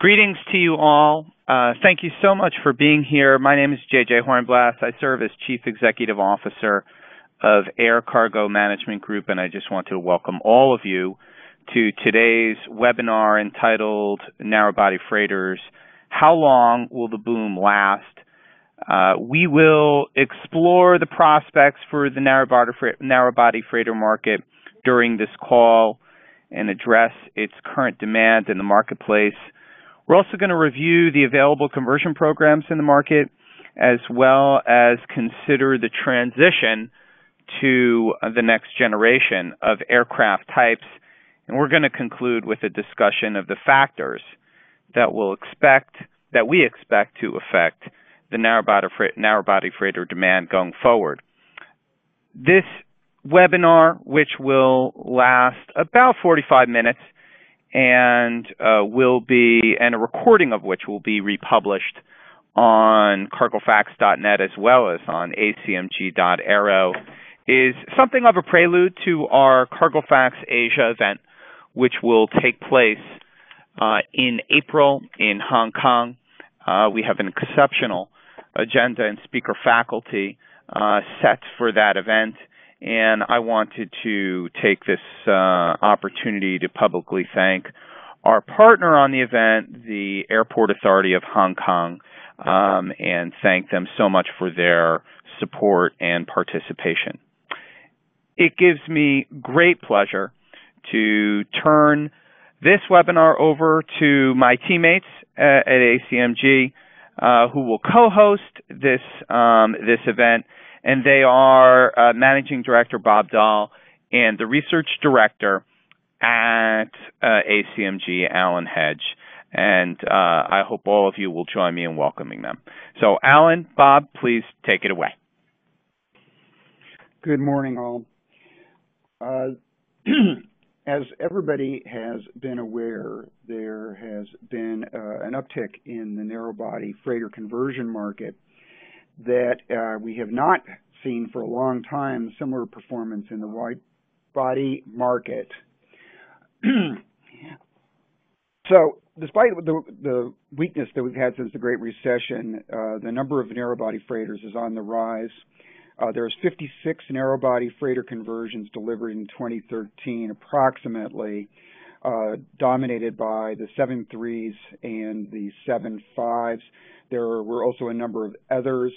Greetings to you all. Thank you so much for being here. My name is JJ Hornblath. I serve as Chief Executive Officer of Air Cargo Management Group, and I just want to welcome all of you to today's webinar entitled Narrowbody Freighters, How Long Will the Boom Last? We will explore the prospects for the narrowbody freighter market during this call and address its current demand in the marketplace. We're also going to review the available conversion programs in the market, as well as consider the transition to the next generation of aircraft types. And we're going to conclude with a discussion of the factors that we expect to affect the narrowbody freighter demand going forward. This webinar, which will last about 45 minutes, and a recording of which will be republished on cargofax.net as well as on acmg.aero, is something of a prelude to our Cargofax Asia event, which will take place in April in Hong Kong. We have an exceptional agenda and speaker faculty set for that event, and I wanted to take this opportunity to publicly thank our partner on the event, the Airport Authority of Hong Kong, and thank them so much for their support and participation. It gives me great pleasure to turn this webinar over to my teammates at ACMG, who will co-host this event, and they are Managing Director Bob Dahl and the Research Director at ACMG, Alan Hedge. And I hope all of you will join me in welcoming them. So, Alan, Bob, please take it away. Good morning, all. As everybody has been aware, there has been an uptick in the narrow-body freighter conversion market that we have not seen for a long time, similar performance in the wide-body market. So, despite the weakness that we've had since the Great Recession, the number of narrow-body freighters is on the rise. There's 56 narrow-body freighter conversions delivered in 2013, approximately, dominated by the 7.3s and the 7.5s. There were also a number of others,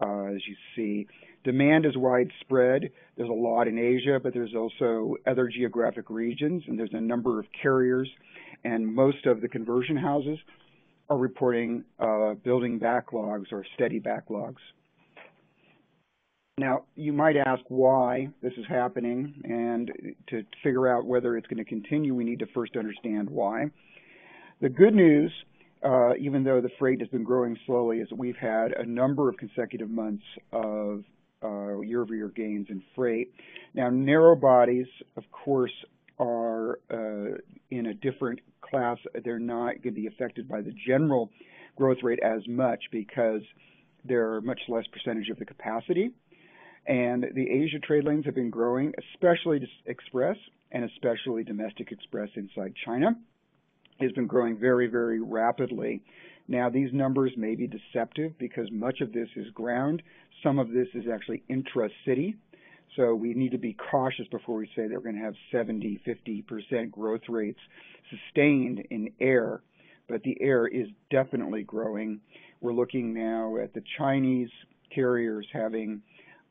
as you see. Demand is widespread. There's a lot in Asia, but there's also other geographic regions, and there's a number of carriers, and most of the conversion houses are reporting building backlogs or steady backlogs. Now, you might ask why this is happening, and to figure out whether it's going to continue, we need to first understand why. The good news, even though the freight has been growing slowly, is that we've had a number of consecutive months of year-over-year gains in freight. Now, narrow bodies, of course, are in a different class. They're not going to be affected by the general growth rate as much because they're much less percentage of the capacity. And the Asia trade lanes have been growing, especially express and especially domestic express inside China. It's been growing very, very rapidly. Now, these numbers may be deceptive because much of this is ground. Some of this is actually intra-city. So we need to be cautious before we say that we're going to have 70, 50% growth rates sustained in air. But the air is definitely growing. We're looking now at the Chinese carriers having,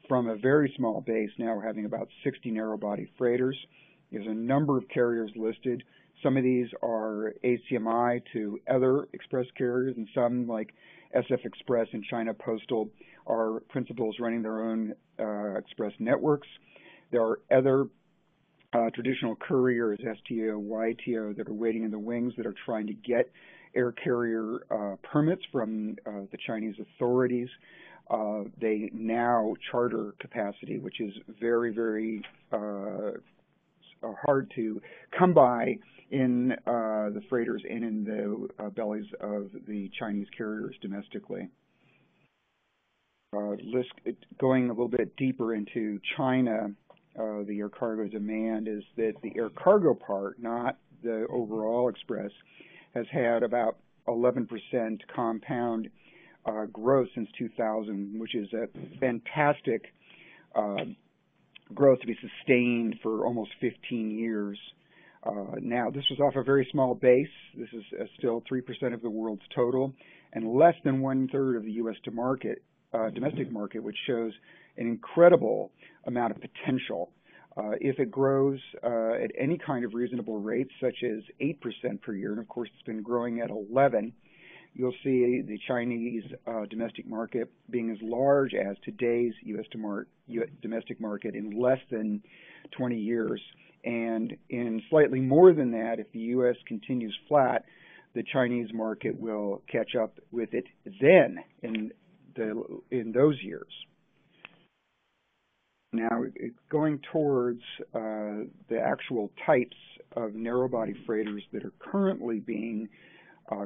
from a very small base, now we're having about 60 narrow-body freighters. There's a number of carriers listed. Some of these are ACMI to other express carriers, and some, like SF Express and China Postal, are principals running their own express networks. There are other traditional couriers, STO, YTO, that are waiting in the wings that are trying to get air carrier permits from the Chinese authorities. They now charter capacity, which is very, very hard to come by in the freighters and in the bellies of the Chinese carriers domestically. Going a little bit deeper into China, the air cargo demand is that the air cargo part, not the overall express, has had about 11% compound growth since 2000, which is a fantastic growth to be sustained for almost 15 years. Now, this was off a very small base. This is still 3% of the world's total and less than 1/3 of the U.S. domestic market, which shows an incredible amount of potential. If it grows at any kind of reasonable rate, such as 8% per year, and of course it's been growing at 11%, you'll see the Chinese domestic market being as large as today's U.S. domestic market in less than 20 years. And in slightly more than that, if the U.S. continues flat, the Chinese market will catch up with it then in those years. Now, going towards the actual types of narrow-body freighters that are currently being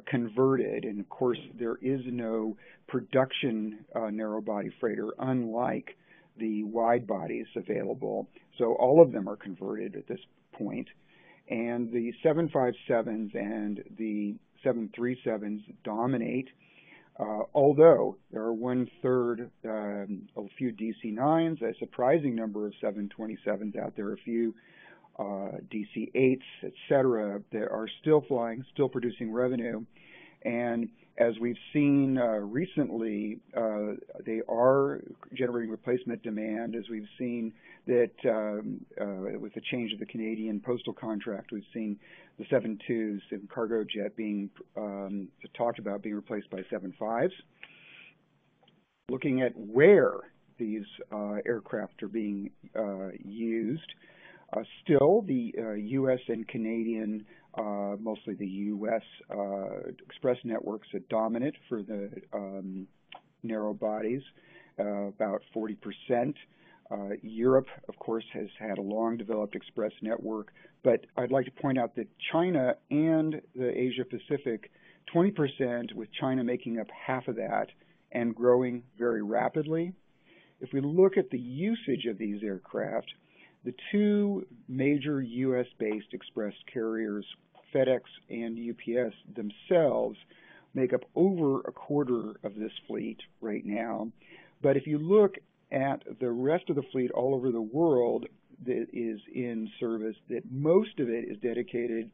converted, and of course there is no production narrow-body freighter unlike the wide bodies available, so all of them are converted at this point. And the 757s and the 737s dominate, although there are 1/3, a few DC-9s, a surprising number of 727s out there, a few DC-8s, etc., that are still flying, still producing revenue. And as we've seen recently, they are generating replacement demand. As we've seen that with the change of the Canadian postal contract, we've seen the 7.2s and cargo jet being talked about being replaced by 7.5s. Looking at where these aircraft are being used, still the U.S. and Canadian, mostly the U.S. express networks are dominant for the narrow bodies, about 40%. Europe, of course, has had a long-developed express network, but I'd like to point out that China and the Asia-Pacific, 20%, with China making up half of that and growing very rapidly. If we look at the usage of these aircraft, the two major U.S.-based express carriers, FedEx and UPS themselves, make up over a quarter of this fleet right now. But if you look at the rest of the fleet all over the world that is in service, that most of it is dedicated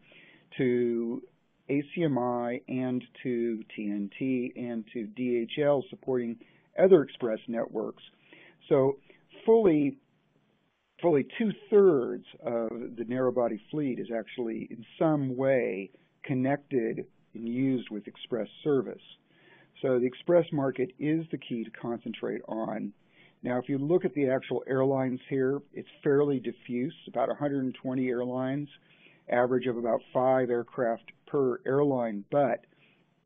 to ACMI and to TNT and to DHL supporting other express networks. So fully 2/3 of the narrow-body fleet is actually in some way connected and used with express service. So the express market is the key to concentrate on. Now, if you look at the actual airlines here, it's fairly diffuse, about 120 airlines, average of about 5 aircraft per airline, but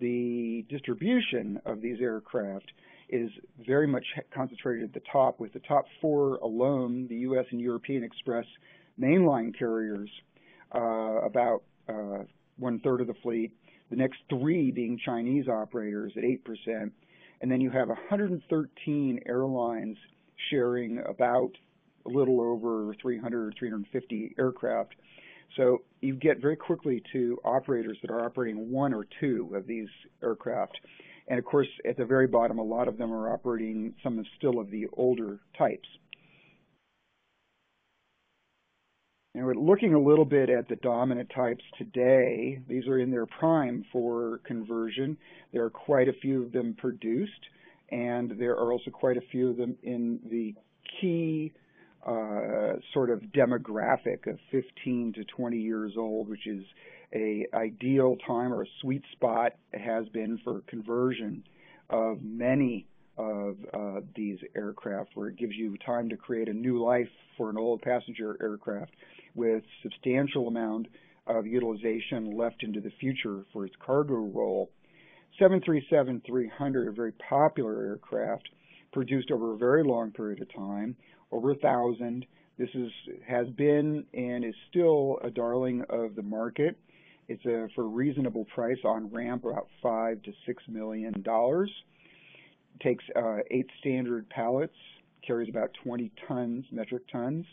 the distribution of these aircraft is very much concentrated at the top, with the top 4 alone, the U.S. and European express mainline carriers, about 1/3 of the fleet, the next 3 being Chinese operators at 8%, and then you have 113 airlines sharing about a little over 300, 350 aircraft. So you get very quickly to operators that are operating 1 or 2 of these aircraft. And of course, at the very bottom, a lot of them are operating some still of the older types. And we're looking a little bit at the dominant types today. These are in their prime for conversion. There are quite a few of them produced, and there are also quite a few of them in the key sort of demographic of 15 to 20 years old, which is a ideal time or a sweet spot has been for conversion of many of these aircraft, where it gives you time to create a new life for an old passenger aircraft with substantial amount of utilization left into the future for its cargo role. 737-300, a very popular aircraft, produced over a very long period of time, over 1,000. This has been and is still a darling of the market. It's for a reasonable price on ramp, about $5 to $6 million. It takes 8 standard pallets, carries about 20 tons, metric tons.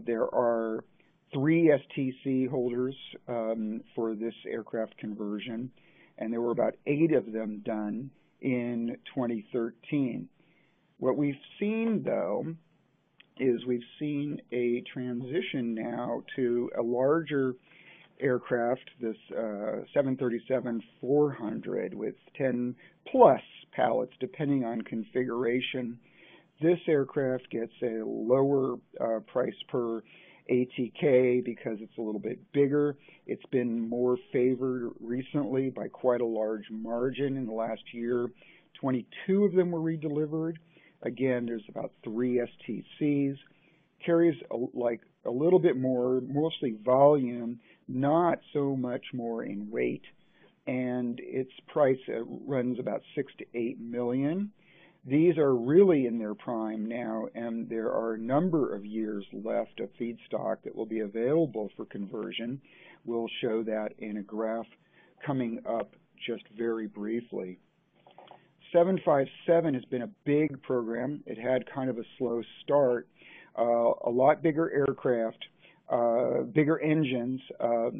There are 3 STC holders for this aircraft conversion. and there were about 8 of them done in 2013. What we've seen, though, is we've seen a transition now to a larger aircraft, this 737-400 with 10 plus pallets depending on configuration. This aircraft gets a lower price per ATK because it's a little bit bigger. It's been more favored recently by quite a large margin in the last year. 22 of them were redelivered. Again, there's about 3 STCs. Carries a little bit more, mostly volume, not so much more in weight. And its price runs about $6 to $8 million. These are really in their prime now, and there are a number of years left of feedstock that will be available for conversion. We'll show that in a graph coming up just very briefly. 757 has been a big program. It had kind of a slow start. A lot bigger aircraft, bigger engines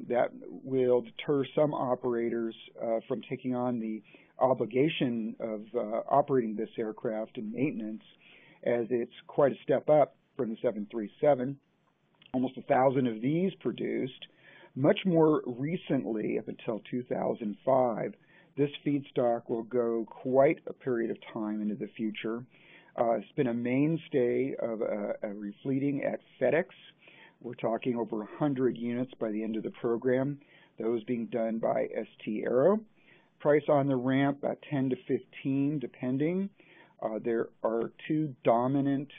that will deter some operators from taking on the obligation of operating this aircraft and maintenance, as it's quite a step up from the 737. Almost 1,000 of these produced. Much more recently, up until 2005, this feedstock will go quite a period of time into the future. It's been a mainstay of a refleeting at FedEx. We're talking over 100 units by the end of the program, those being done by ST Aero. Price on the ramp about 10 to 15 depending. There are 2 dominant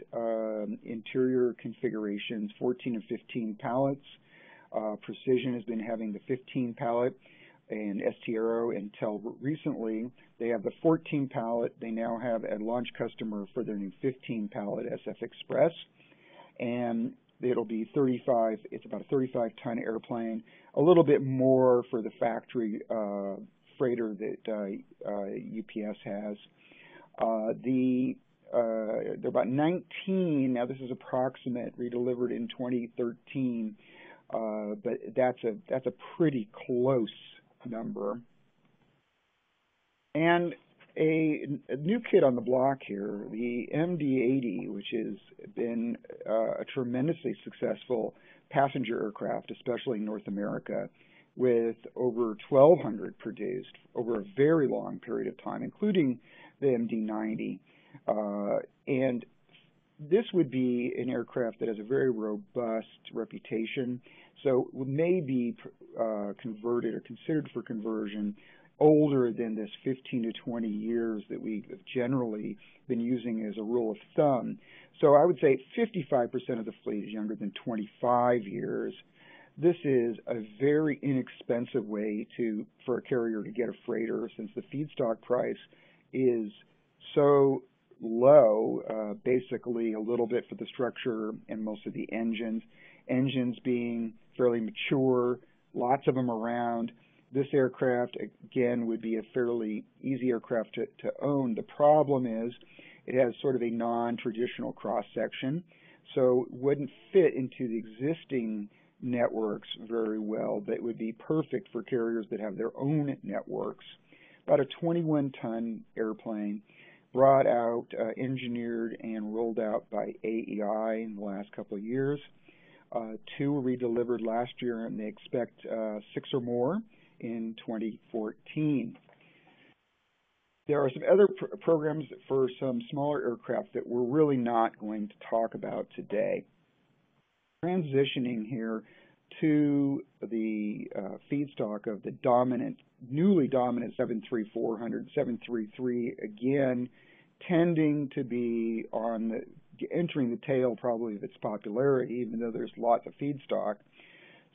interior configurations, 14 and 15 pallets. Precision has been having the 15 pallet, and ST Aero until recently they have the 14 pallet. They now have a launch customer for their new 15 pallet SF Express, and it'll be 35. It's about a 35-ton airplane, a little bit more for the factory freighter that UPS has. They're about 19 now. This is approximate, redelivered in 2013, but that's a pretty close number. And a new kid on the block here, the MD-80, which has been a tremendously successful passenger aircraft, especially in North America, with over 1,200 produced over a very long period of time, including the MD-90. And this would be an aircraft that has a very robust reputation, so may be converted or considered for conversion older than this 15 to 20 years that we have generally been using as a rule of thumb. So I would say 55% of the fleet is younger than 25 years. This is a very inexpensive way for a carrier to get a freighter, since the feedstock price is so low, basically a little bit for the structure and most of the engines. Engines being fairly mature, lots of them around. This aircraft, again, would be a fairly easy aircraft to own. The problem is it has sort of a non-traditional cross-section, so it wouldn't fit into the existing networks very well, but it would be perfect for carriers that have their own networks. About a 21-ton airplane, brought out, engineered, and rolled out by AEI in the last couple of years. 2 were redelivered last year, and they expect 6 or more in 2014. There are some other programs for some smaller aircraft that we're really not going to talk about today. Transitioning here to the feedstock of the newly dominant 737-400, 733, again, tending to be entering the tail probably of its popularity, even though there's lots of feedstock.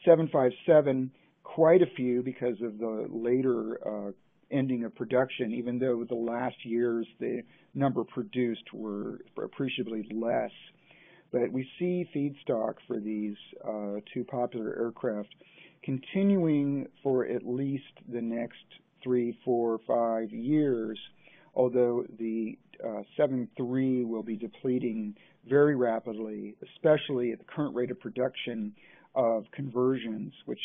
757, quite a few because of the later ending of production, even though the last years the number produced were appreciably less. But we see feedstock for these 2 popular aircraft continuing for at least the next 3, 4, 5 years, although the 73 will be depleting very rapidly, especially at the current rate of production of conversions, which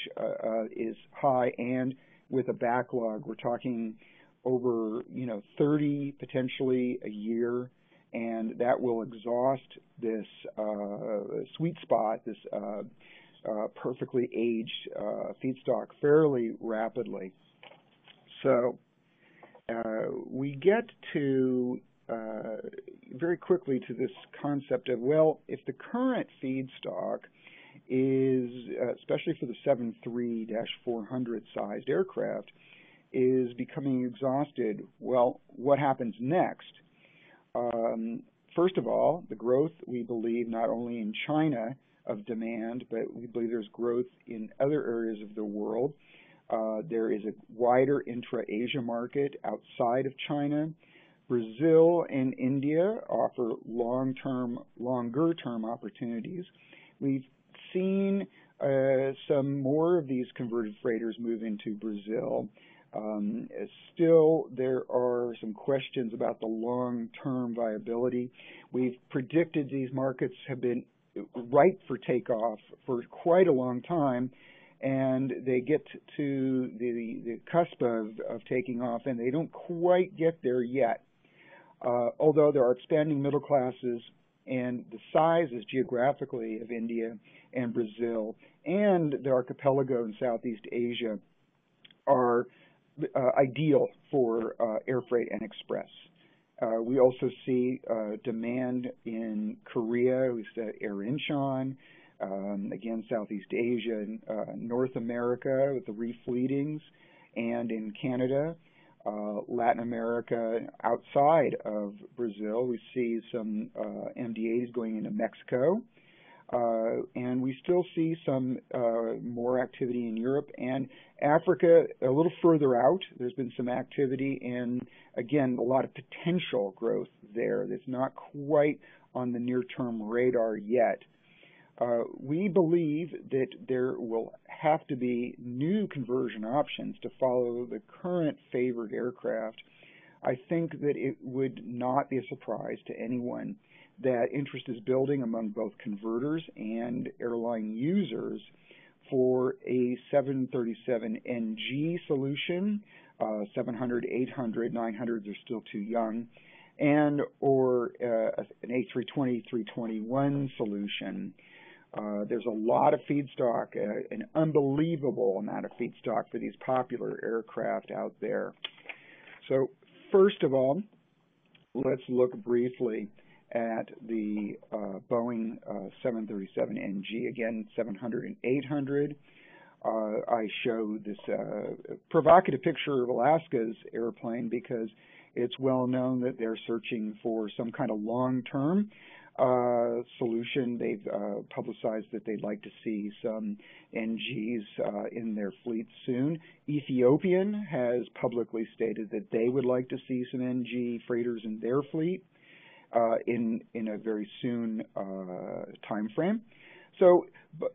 is high, and with a backlog. We're talking over 30 potentially a year, and that will exhaust this sweet spot, this perfectly aged feedstock fairly rapidly. So we get to very quickly to this concept of, well, if the current feedstock is, especially for the 73-400 sized aircraft, is becoming exhausted, well, what happens next? First of all, the growth, we believe, not only in China of demand, but we believe there's growth in other areas of the world. There is a wider intra-Asia market outside of China. Brazil and India offer longer-term opportunities. We've seen some more of these converted freighters move into Brazil. Still, there are some questions about the long-term viability. We've predicted these markets have been ripe for takeoff for quite a long time, and they get to the cusp of taking off, and they don't quite get there yet. Although there are expanding middle classes, and the sizes geographically of India and Brazil and the archipelago in Southeast Asia are ideal for air freight and express. We also see demand in Korea, we said Air Incheon, again, Southeast Asia and North America with the refleetings, and in Canada, Latin America outside of Brazil. We see some MDAs going into Mexico, and we still see some more activity in Europe and Africa a little further out. There's been some activity and, again, a lot of potential growth there that's not quite on the near-term radar yet. We believe that there will have to be new conversion options to follow the current favored aircraft. I think that it would not be a surprise to anyone that interest is building among both converters and airline users for a 737NG solution. 700, 800, 900s are still too young, and or an A320, 321 solution. There's a lot of feedstock, an unbelievable amount of feedstock for these popular aircraft out there. So first of all, let's look briefly at the Boeing 737NG, again, 700 and 800. I show this provocative picture of Alaska's airplane because it's well known that they're searching for some kind of long-term solution. They've publicized that they'd like to see some NGs in their fleet soon. Ethiopian has publicly stated that they would like to see some NG freighters in their fleet in a very soon time frame. So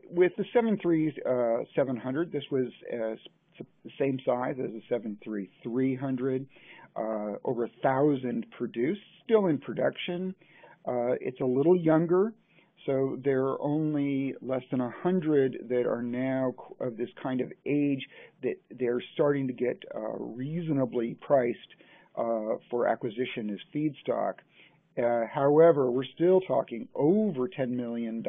with the 737-700, this was the same size as the 737-300, over 1,000 produced, still in production. It's a little younger, so there are only less than 100 that are now of this kind of age that they're starting to get reasonably priced for acquisition as feedstock. However, we're still talking over $10 million.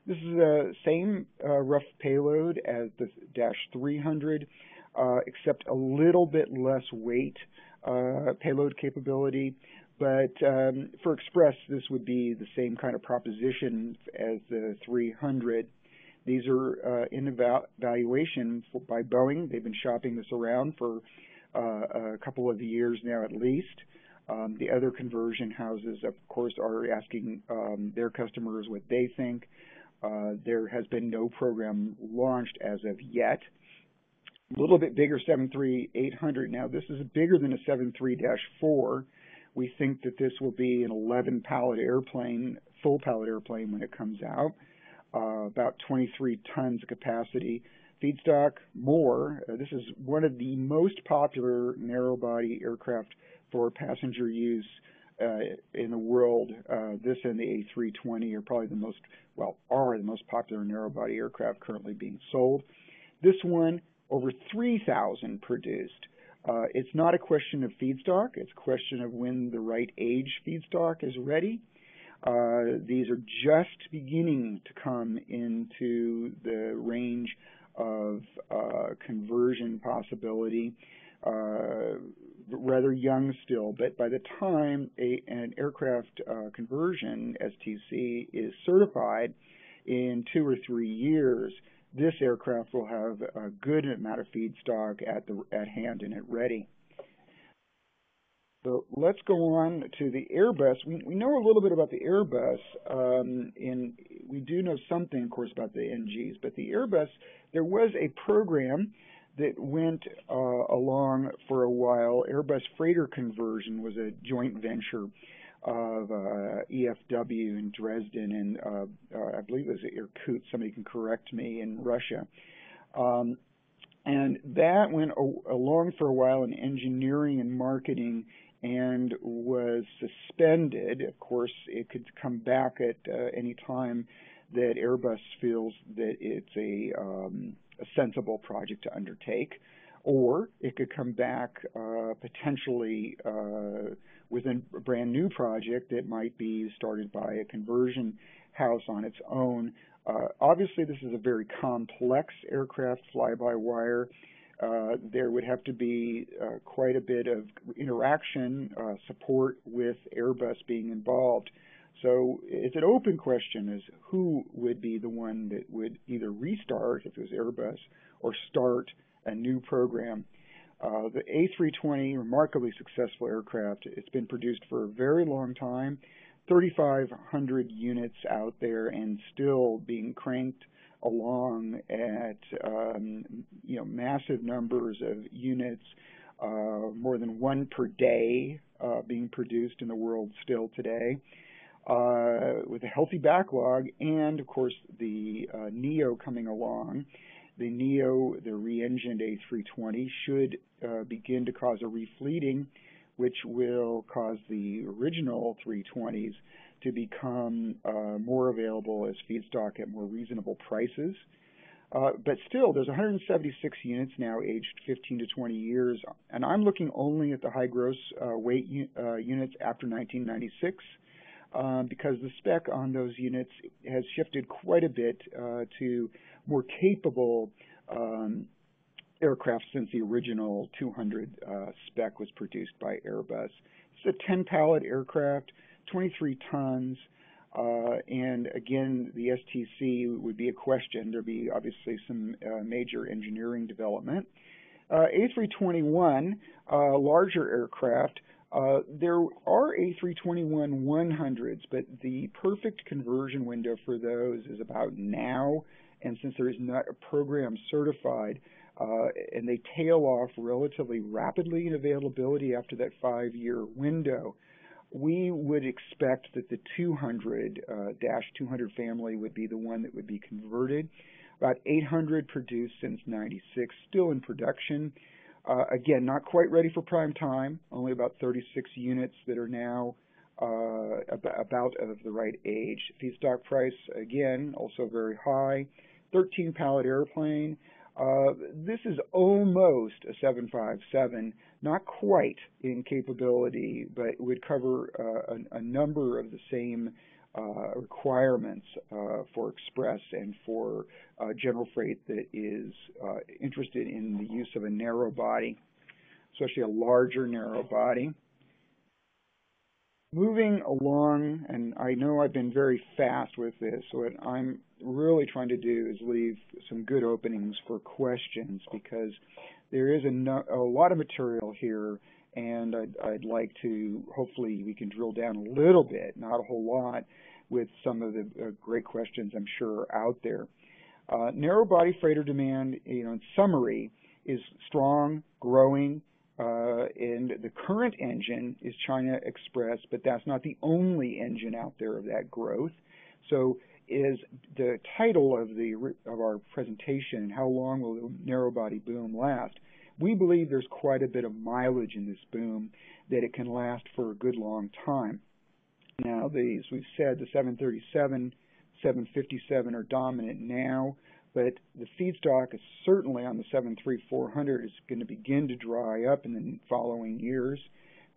This is the same rough payload as the -300, except a little bit less weight payload capability. But for Express, this would be the same kind of proposition as the 300. These are in evaluation by Boeing. They've been shopping this around for a couple of years now at least. The other conversion houses, of course, are asking their customers what they think. There has been no program launched as of yet. A little bit bigger 737-800. Now, this is bigger than a 73-4. We think that this will be an 11-pallet airplane, full-pallet airplane when it comes out, about 23 tons of capacity. Feedstock, more. This is one of the most popular narrow-body aircraft for passenger use in the world. This and the A320 are probably the most popular narrow-body aircraft currently being sold. This one over 3,000 produced. It's not a question of feedstock. It's a question of when the right age feedstock is ready. These are just beginning to come into the range of conversion possibility, rather young still, but by the time an aircraft conversion STC is certified in 2 or 3 years, this aircraft will have a good amount of feedstock at hand and at ready. So let's go on to the Airbus. We know a little bit about the Airbus, and we do know something, of course, about the NGs. But the Airbus, there was a program that went along for a while. Airbus freighter conversion was a joint venture of EFW in Dresden and I believe it was Irkutsk. Somebody can correct me, in Russia. And that went along for a while in engineering and marketing, and was suspended. Of course, it could come back at any time that Airbus feels that it's a sensible project to undertake, or it could come back potentially with a brand new project that might be started by a conversion house on its own. Obviously, this is a very complex aircraft, fly-by-wire. There would have to be quite a bit of interaction, support with Airbus being involved. So it's an open question as who would be the one that would either restart, if it was Airbus, or start a new program. The A320, remarkably successful aircraft. It's been produced for a very long time, 3,500 units out there, and still being cranked along at massive numbers of units, more than one per day being produced in the world still today, with a healthy backlog, and of course the Neo coming along. The Neo, the re-engined A320, should begin to cause a refleeting, which will cause the original 320s to become more available as feedstock at more reasonable prices. But still, there's 176 units now aged 15 to 20 years, and I'm looking only at the high gross weight units after 1996, because the spec on those units has shifted quite a bit to more capable aircraft since the original 200 spec was produced by Airbus. It's a 10-pallet aircraft, 23 tons, and again, the STC would be a question. There'd be obviously some major engineering development. A321, larger aircraft. There are A321-100s, but the perfect conversion window for those is about now, and since there is not a program certified, and they tail off relatively rapidly in availability after that 5-year window, we would expect that the 200-200 family would be the one that would be converted. About 800 produced since 96, still in production. Again, not quite ready for prime time, only about 36 units that are now about of the right age. Feedstock price, again, also very high. 13-pallet airplane. This is almost a 757, not quite in capability, but would cover a number of the same requirements for express and for general freight that is interested in the use of a narrow body, especially a larger narrow body. Moving along, and I know I've been very fast with this, so what I'm really trying to do is leave some good openings for questions, because there is a lot of material here, and I'd like to, hopefully we can drill down a little bit, not a whole lot, with some of the great questions I'm sure are out there. Narrow body freighter demand, in summary, is strong, growing, and the current engine is China Express, but that's not the only engine out there of that growth. So is the title of our presentation, how long will the narrow body boom last? We believe there's quite a bit of mileage in this boom, that it can last for a good long time. Now, as we've said, the 737, 757 are dominant now, but the feedstock is certainly on the 737-400 is going to begin to dry up in the following years.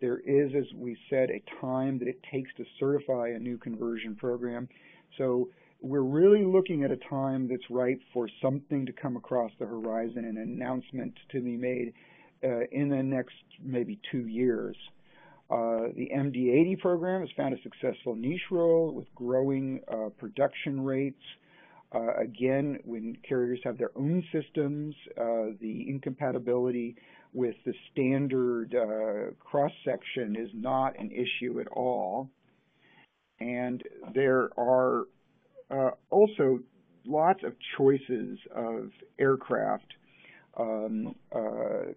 There is, as we said, a time that it takes to certify a new conversion program. So we're really looking at a time that's ripe for something to come across the horizon, an announcement to be made in the next maybe 2 years. The MD-80 program has found a successful niche role with growing production rates. Again, when carriers have their own systems, the incompatibility with the standard cross-section is not an issue at all. And there are also lots of choices of aircraft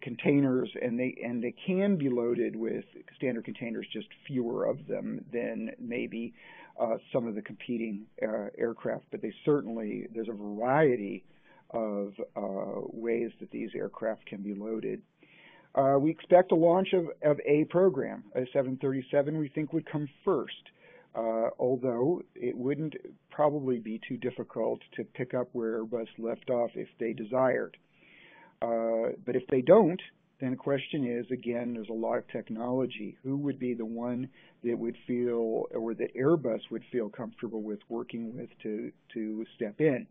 containers, and they can be loaded with standard containers, just fewer of them than maybe some of the competing aircraft. But there's a variety of ways that these aircraft can be loaded. We expect a launch of a program. A 737 we think would come first, although it wouldn't probably be too difficult to pick up where Airbus left off if they desired. But if they don't, then the question is, again, there's a lot of technology. Who would be the one that would feel, or that Airbus would feel comfortable with working with to step in?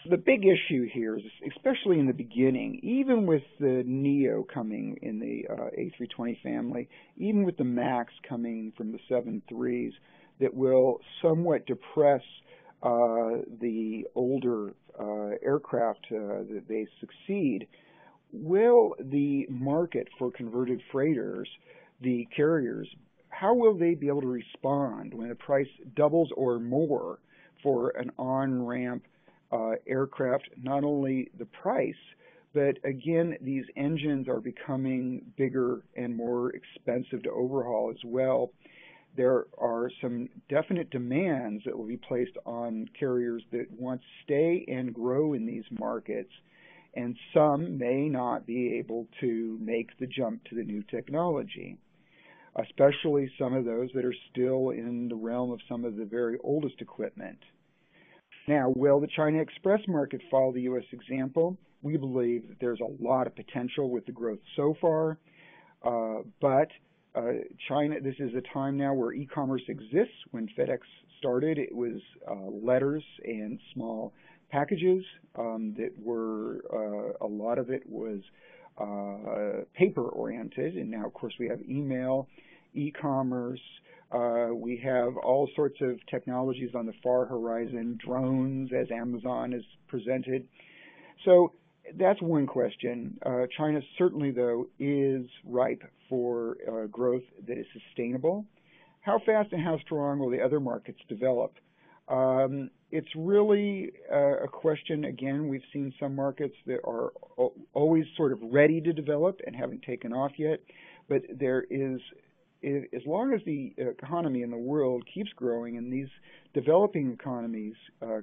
The big issue here is, especially in the beginning, even with the Neo coming in the A320 family, even with the MAX coming from the 737s, that will somewhat depress the older aircraft that they succeed. Will the market for converted freighters, the carriers, how will they be able to respond when the price doubles or more for an on-ramp aircraft? Not only the price, but again, these engines are becoming bigger and more expensive to overhaul as well. There are some definite demands that will be placed on carriers that want to stay and grow in these markets, and some may not be able to make the jump to the new technology, especially some of those that are still in the realm of some of the very oldest equipment. Now, will the China Express market follow the U.S. example? We believe that there's a lot of potential with the growth so far, but China, this is a time now where e-commerce exists. When FedEx started, it was letters and small packages that were, a lot of it was paper-oriented, and now, of course, we have email, e-commerce. We have all sorts of technologies on the far horizon, drones, as Amazon has presented. So that's one question. China certainly, though, is ripe for growth that is sustainable. How fast and how strong will the other markets develop? It's really a question. Again, we've seen some markets that are always sort of ready to develop and haven't taken off yet, but there is, as long as the economy in the world keeps growing and these developing economies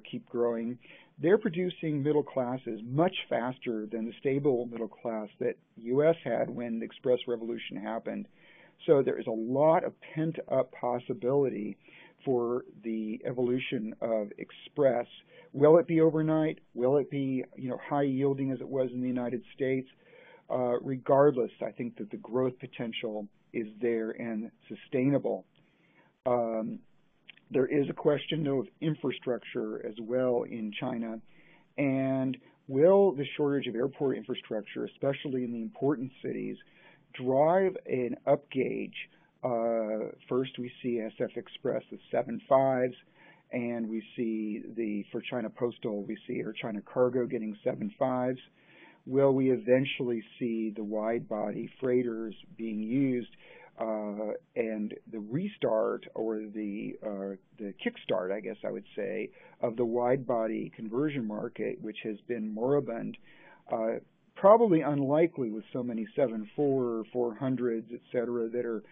keep growing, they're producing middle classes much faster than the stable middle class that the U.S. had when the Express Revolution happened. So there is a lot of pent-up possibility for the evolution of Express. Will it be overnight? Will it be, high yielding as it was in the United States? Regardless, I think that the growth potential is there and sustainable. There is a question, though, of infrastructure as well in China. And will the shortage of airport infrastructure, especially in the important cities, drive an upgauge? First, we see SF Express, the 75s, and we see for China Postal, we see Air China Cargo getting 75s. Will we eventually see the wide-body freighters being used, and the restart or the kickstart, I guess I would say, of the wide-body conversion market, which has been moribund, probably unlikely with so many 747, 400s, et cetera, that are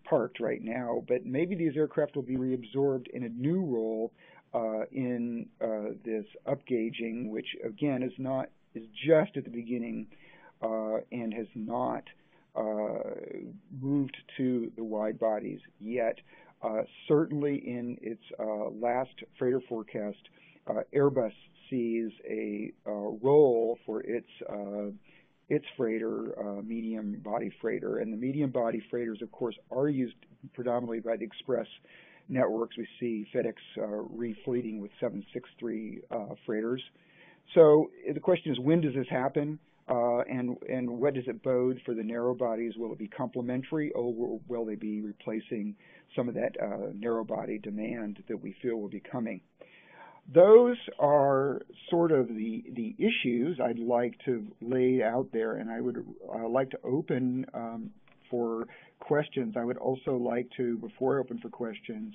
parked right now. But maybe these aircraft will be reabsorbed in a new role in this upgauging, which again is just at the beginning and has not moved to the wide bodies yet. Certainly in its last freighter forecast, Airbus sees a role for its freighter, medium body freighter. And the medium body freighters, of course, are used predominantly by the express networks. We see FedEx refleeting with 763 freighters. So the question is, when does this happen? And what does it bode for the narrow bodies? Will it be complementary, or will they be replacing some of that narrow body demand that we feel will be coming? Those are sort of the issues I'd like to lay out there, and I would like to open for questions. I would also like to, before I open for questions,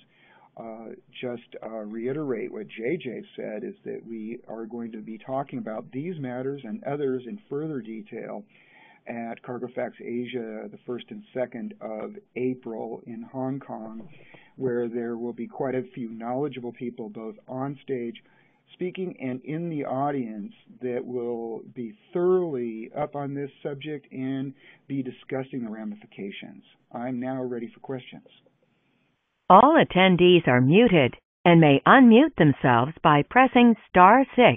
just reiterate what JJ said, is that we are going to be talking about these matters and others in further detail at CargoFax Asia the 1st and 2nd of April in Hong Kong, where there will be quite a few knowledgeable people both on stage speaking and in the audience that will be thoroughly up on this subject and be discussing the ramifications. I'm now ready for questions. All attendees are muted and may unmute themselves by pressing *6.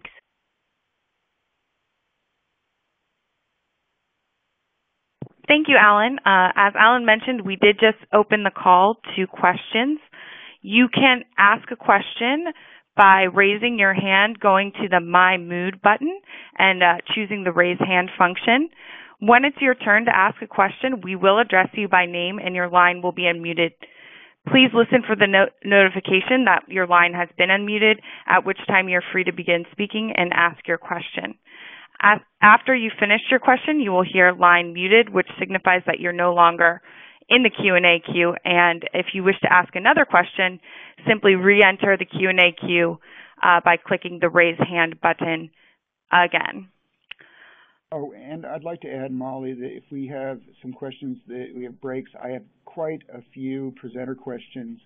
Thank you, Alan. As Alan mentioned, we did just open the call to questions. You can ask a question by raising your hand, going to the My Mood button, and choosing the raise hand function. When it's your turn to ask a question, we will address you by name and your line will be unmuted. Please listen for the notification that your line has been unmuted, at which time you're free to begin speaking and ask your question. After you finish your question, you will hear line muted, which signifies that you're no longer in the Q&A queue. And if you wish to ask another question, simply re-enter the Q&A queue by clicking the raise hand button again. Oh, and I'd like to add, Molly, that if we have some questions that we have breaks, I have quite a few presenter questions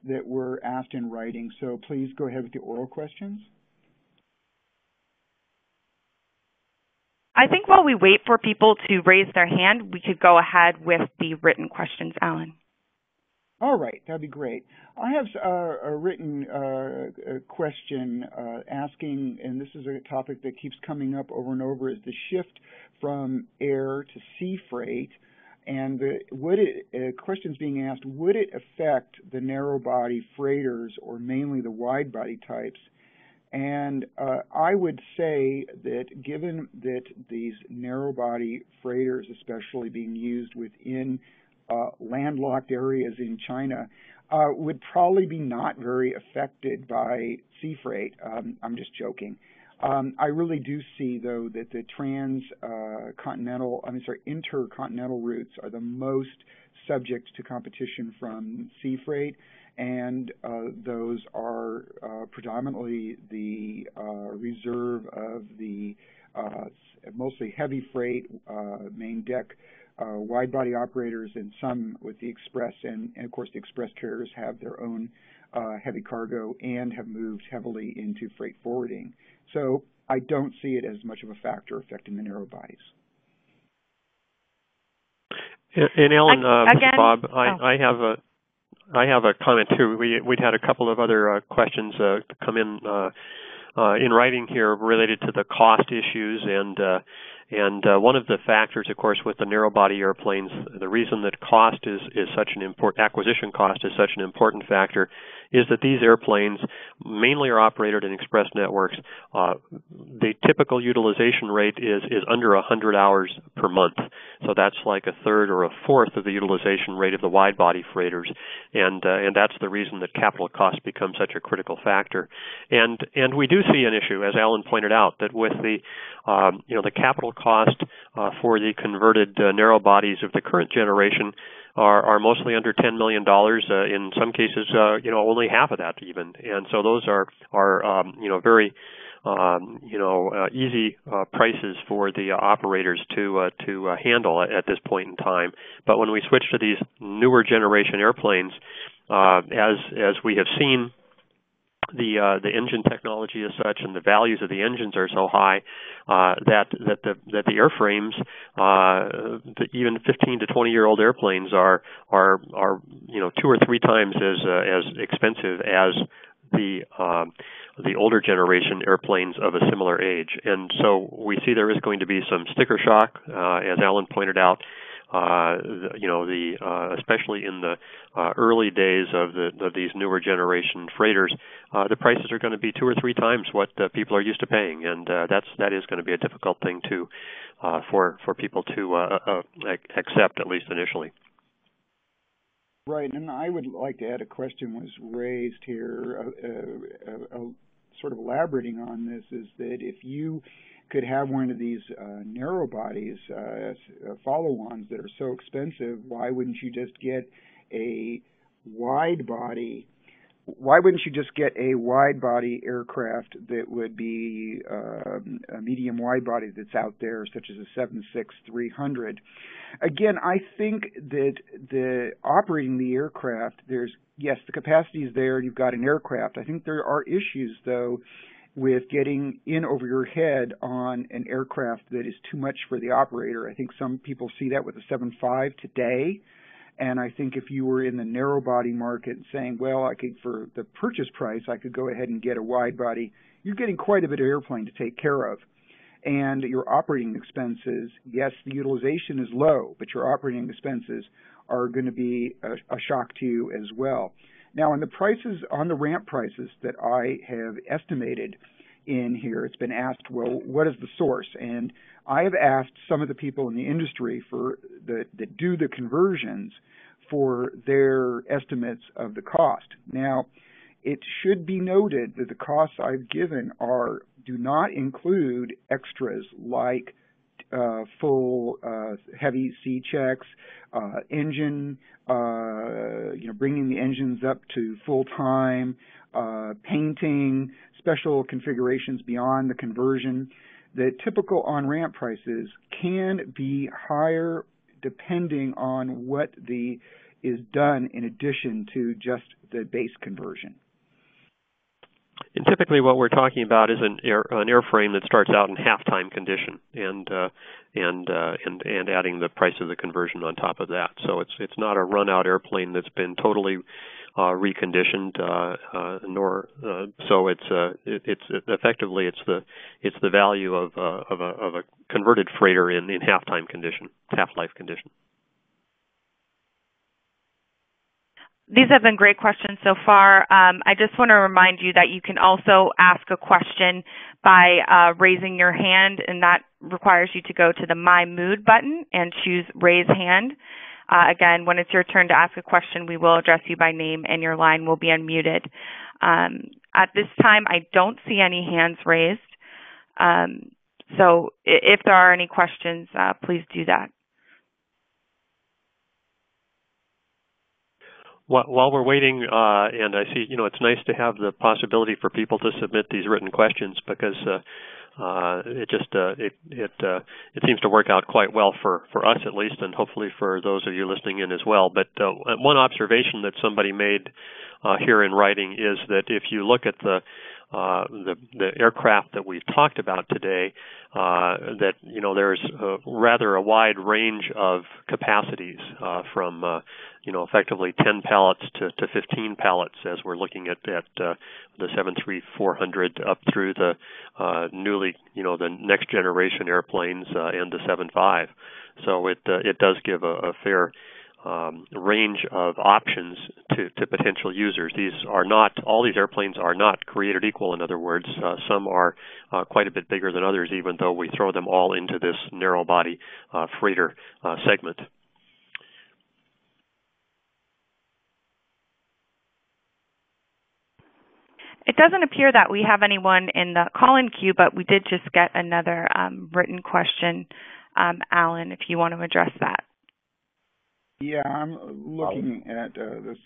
that were asked in writing. So please go ahead with the oral questions. I think while we wait for people to raise their hand, we could go ahead with the written questions, Alan. All right, that'd be great. I have a written question asking, and this is a topic that keeps coming up over and over, is the shift from air to sea freight. And questions being asked, would it affect the narrow body freighters or mainly the wide body types? And I would say that given that these narrow body freighters, especially being used within landlocked areas in China, would probably be not very affected by sea freight. I'm just joking. I really do see, though, that the intercontinental routes are the most subject to competition from sea freight, and those are predominantly the reserve of the mostly heavy freight, main deck, wide-body operators, and some with the express. And of course, the express carriers have their own heavy cargo and have moved heavily into freight forwarding. So I don't see it as much of a factor affecting the narrow bodies. And Alan, this is Bob. I have a comment too. We'd had a couple of other questions come in writing here related to the cost issues, and one of the factors, of course, with the narrow body airplanes, the reason that cost is such an important, acquisition cost is such an important factor, is that these airplanes mainly are operated in express networks. The typical utilization rate is under 100 hours per month. So that's like a third or a fourth of the utilization rate of the wide body freighters. And that's the reason that capital costs become such a critical factor. And we do see an issue, as Alan pointed out, that with the the capital cost for the converted narrow bodies of the current generation are mostly under $10 million. In some cases, only half of that even. And so those are very easy prices for the operators to handle at this point in time. But when we switch to these newer generation airplanes, as we have seen the engine technology is such, and the values of the engines are so high that the airframes, even 15 to 20-year-old airplanes, are 2 or 3 times as expensive as the older generation airplanes of a similar age. And so we see there is going to be some sticker shock, as Alan pointed out. Especially in the early days of these newer generation freighters, the prices are going to be 2 or 3 times what people are used to paying, and that is going to be a difficult thing for people to accept, at least initially. Right, and I would like to add a question was raised here, sort of elaborating on this, is that if you could have one of these narrow bodies, follow-ons that are so expensive, why wouldn't you just get a wide body? Why wouldn't you just get a wide body aircraft that would be a medium wide body that's out there, such as a 767-300? Again, I think that the operating the aircraft, yes, the capacity is there. You've got an aircraft. I think there are issues, though, with getting in over your head on an aircraft that is too much for the operator. I think some people see that with the 757 today. And I think if you were in the narrow body market saying, well, for the purchase price, I could go ahead and get a wide body, you're getting quite a bit of airplane to take care of. And your operating expenses, yes, the utilization is low, but your operating expenses are going to be a shock to you as well. Now, on the ramp prices that I have estimated in here, it's been asked, well, what is the source? And I have asked some of the people in the industry that do the conversions for their estimates of the cost. Now, it should be noted that the costs I've given do not include extras like full heavy C checks, engine, bringing the engines up to full time, painting, special configurations beyond the conversion. The typical on-ramp prices can be higher depending on what is done in addition to just the base conversion. And typically, what we're talking about is an airframe that starts out in half-time condition, and adding the price of the conversion on top of that. So it's not a run-out airplane that's been totally reconditioned, so it's effectively it's the value of a converted freighter in half-time condition, half-life condition. These have been great questions so far. I just want to remind you that you can also ask a question by raising your hand, and that requires you to go to the My Mood button and choose Raise Hand. Again, when it's your turn to ask a question, we will address you by name and your line will be unmuted. At this time, I don't see any hands raised. So if there are any questions, please do that. While we're waiting, and I see, it's nice to have the possibility for people to submit these written questions, because it seems to work out quite well for us at least, and hopefully for those of you listening in as well. But one observation that somebody made here in writing is that if you look at the aircraft that we've talked about today, that there's rather a wide range of capacities from effectively 10 pallets to 15 pallets, as we're looking at the 737-400 up through the the next generation airplanes and the 75. So it does give a fair range of options to potential users. All these airplanes are not created equal. In other words, some are quite a bit bigger than others, even though we throw them all into this narrow body freighter segment. It doesn't appear that we have anyone in the call-in queue, but we did just get another written question. Alan, if you want to address that. Yeah, I'm looking at this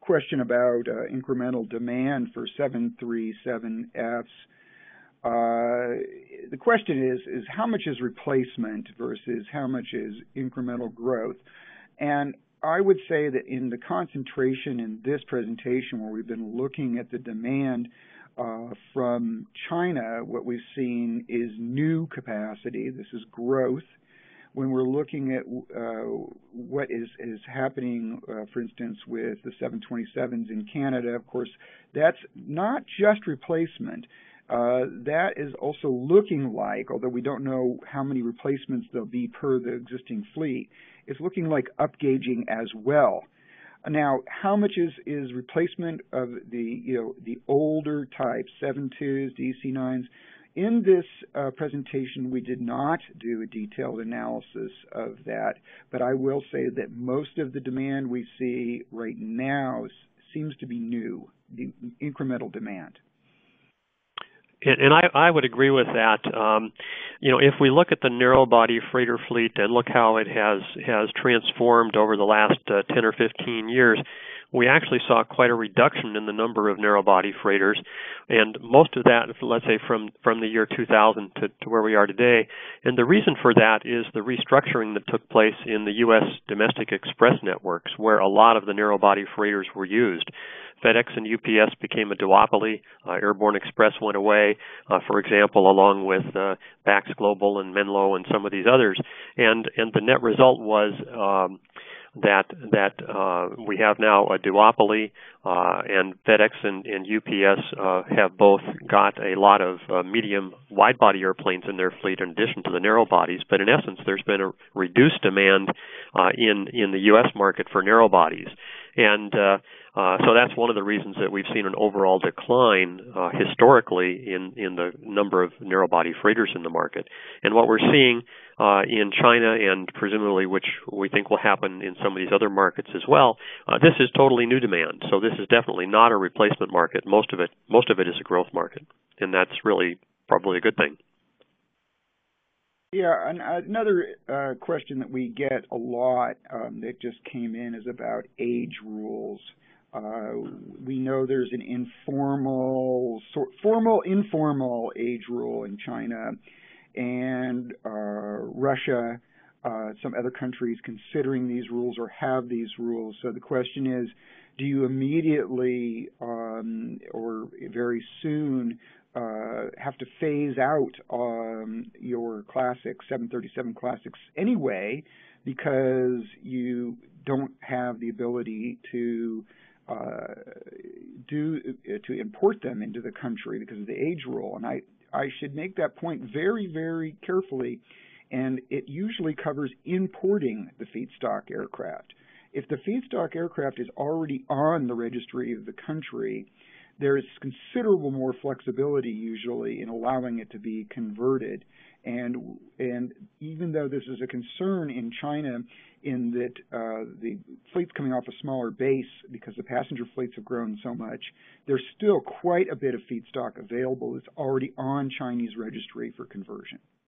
question about incremental demand for 737Fs. The question is how much is replacement versus how much is incremental growth? And I would say that in the concentration in this presentation, where we've been looking at the demand from China, what we've seen is new capacity. This is growth. When we're looking at what is happening, for instance, with the 727s in Canada, of course, that's not just replacement. That is also looking like, although we don't know how many replacements there'll be per the existing fleet, it's looking like upgauging as well. Now, how much is replacement of the older type 7.2s, DC-9s? In this presentation, we did not do a detailed analysis of that, but I will say that most of the demand we see right now seems to be new, the incremental demand. And I would agree with that. If we look at the narrow-body freighter fleet and look how it has transformed over the last 10 or 15 years, we actually saw quite a reduction in the number of narrow-body freighters, and most of that, let's say, from the year 2000 to where we are today. And the reason for that is the restructuring that took place in the U.S. domestic express networks, where a lot of the narrow-body freighters were used. FedEx and UPS became a duopoly. Airborne Express went away, for example, along with Bax Global and Menlo and some of these others. And the net result was that we have now a duopoly, and FedEx and UPS have both got a lot of medium wide-body airplanes in their fleet in addition to the narrow bodies. But in essence, there's been a reduced demand in the U.S. market for narrow bodies. And so that's one of the reasons that we've seen an overall decline historically in the number of narrow-body freighters in the market. And what we're seeing in China, and presumably which we think will happen in some of these other markets as well, this is totally new demand. So this is definitely not a replacement market. Most of it is a growth market, and that's really probably a good thing. Yeah, and another question that we get a lot that just came in is about age rules. We know there's an informal age rule in China, and Russia, some other countries considering these rules or have these rules. So the question is, do you immediately or very soon have to phase out your classic 737 classics anyway, because you don't have the ability to import them into the country because of the age rule? And I should make that point very, very carefully, and it usually covers importing the feedstock aircraft. If the feedstock aircraft is already on the registry of the country, there is considerable more flexibility usually in allowing it to be converted. And even though this is a concern in China in that the fleet's coming off a smaller base because the passenger fleets have grown so much, there's still quite a bit of feedstock available that's already on Chinese registry for conversion.